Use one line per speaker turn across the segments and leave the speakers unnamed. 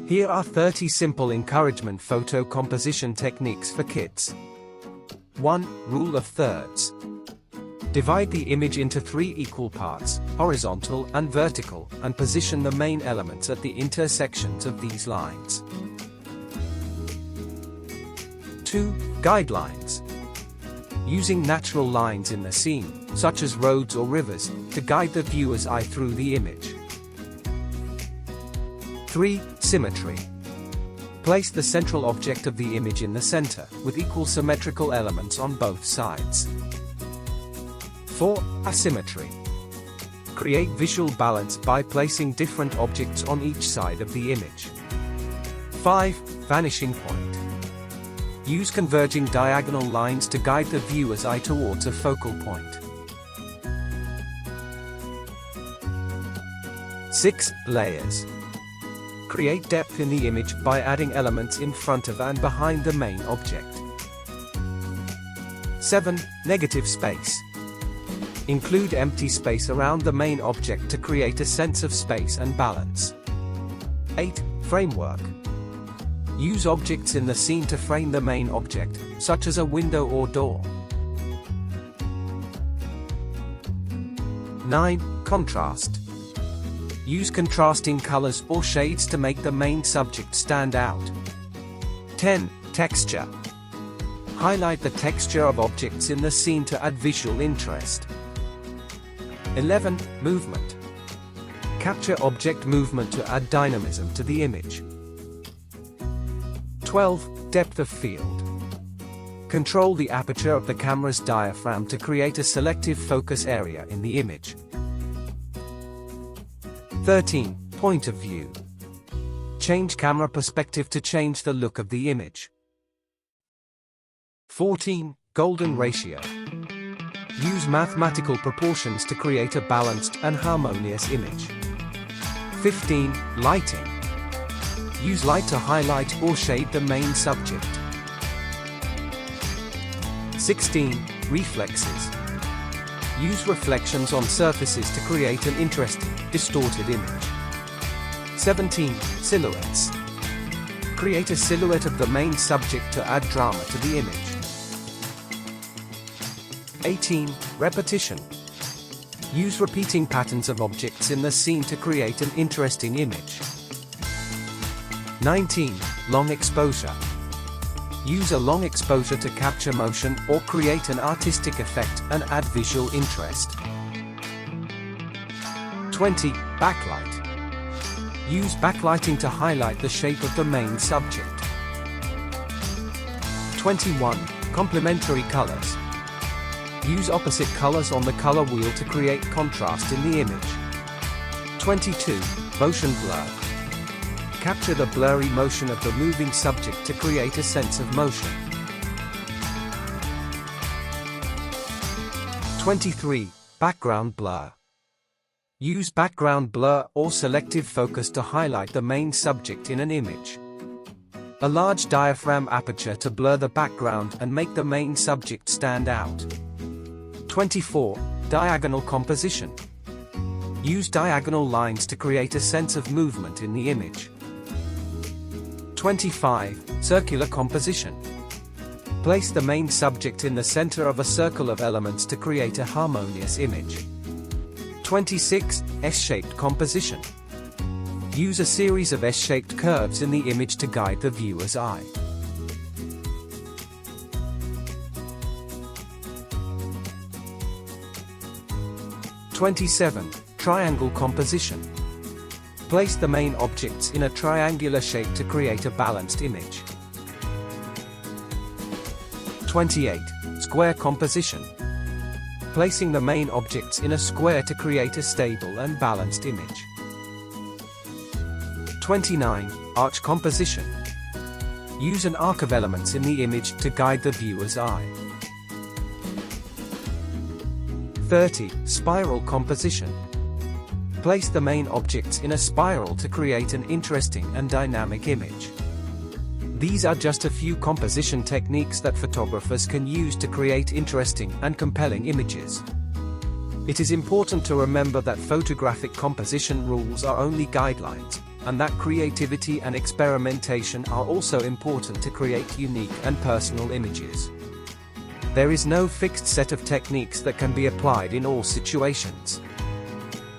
Here are 30 simple encouragement photo composition techniques for kids. 1. Rule of thirds. Divide the image into 3 equal parts, horizontal and vertical, and position the main elements at the intersections of these lines. 2. Guidelines. Using natural lines in the scene, such as roads or rivers, to guide the viewer's eye through the image. 3. Symmetry. Place the central object of the image in the center, with equal symmetrical elements on both sides. 4. Asymmetry. Create visual balance by placing different objects on each side of the image. 5. Vanishing point. Use converging diagonal lines to guide the viewer's eye towards a focal point. 6. Layers. Create depth in the image by adding elements in front of and behind the main object. 7. Negative space. Include empty space around the main object to create a sense of space and balance. 8. Framework. Use objects in the scene to frame the main object, such as a window or door. 9. Contrast. Use contrasting colors or shades to make the main subject stand out. 10. Texture. Highlight the texture of objects in the scene to add visual interest. 11. Movement. Capture object movement to add dynamism to the image. 12. Depth of field. Control the aperture of the camera's diaphragm to create a selective focus area in the image. 13. Point of view. Change camera perspective to change the look of the image. 14. Golden ratio. Use mathematical proportions to create a balanced and harmonious image. 15. Lighting. Use light to highlight or shade the main subject. 16. Reflexes. Use reflections on surfaces to create an interesting, distorted image. 17. Silhouettes. Create a silhouette of the main subject to add drama to the image. 18. Repetition. Use repeating patterns of objects in the scene to create an interesting image. 19. Long exposure. Use a long exposure to capture motion or create an artistic effect and add visual interest. 20. Backlight. Use backlighting to highlight the shape of the main subject. 21. Complementary colors. Use opposite colors on the color wheel to create contrast in the image. 22. Motion blur. Capture the blurry motion of the moving subject to create a sense of motion. 23. Background blur. Use background blur or selective focus to highlight the main subject in an image. A large diaphragm aperture to blur the background and make the main subject stand out. 24. Diagonal composition. Use diagonal lines to create a sense of movement in the image. 25. Circular composition. Place the main subject in the center of a circle of elements to create a harmonious image. 26. S-shaped composition. Use a series of S-shaped curves in the image to guide the viewer's eye. 27. Triangle composition. Place the main objects in a triangular shape to create a balanced image. 28. Square composition. Placing the main objects in a square to create a stable and balanced image. 29. Arch composition. Use an arc of elements in the image to guide the viewer's eye. 30. Spiral composition. Place the main objects in a spiral to create an interesting and dynamic image. These are just a few composition techniques that photographers can use to create interesting and compelling images. It is important to remember that photographic composition rules are only guidelines, and that creativity and experimentation are also important to create unique and personal images. There is no fixed set of techniques that can be applied in all situations.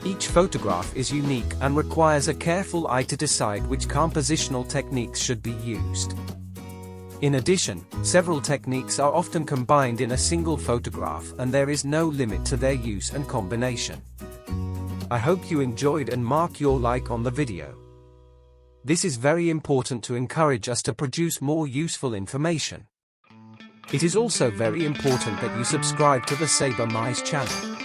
Each photograph is unique and requires a careful eye to decide which compositional techniques should be used. In addition, several techniques are often combined in a single photograph, and there is no limit to their use and combination. I hope you enjoyed, and mark your like on the video. This is very important to encourage us to produce more useful information. It is also very important that you subscribe to the Saber Mice channel.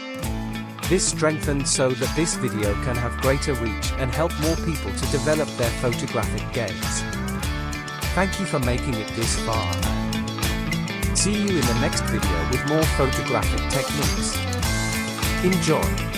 This strengthens so that this video can have greater reach and help more people to develop their photographic gaze. Thank you for making it this far. See you in the next video with more photographic techniques. Enjoy!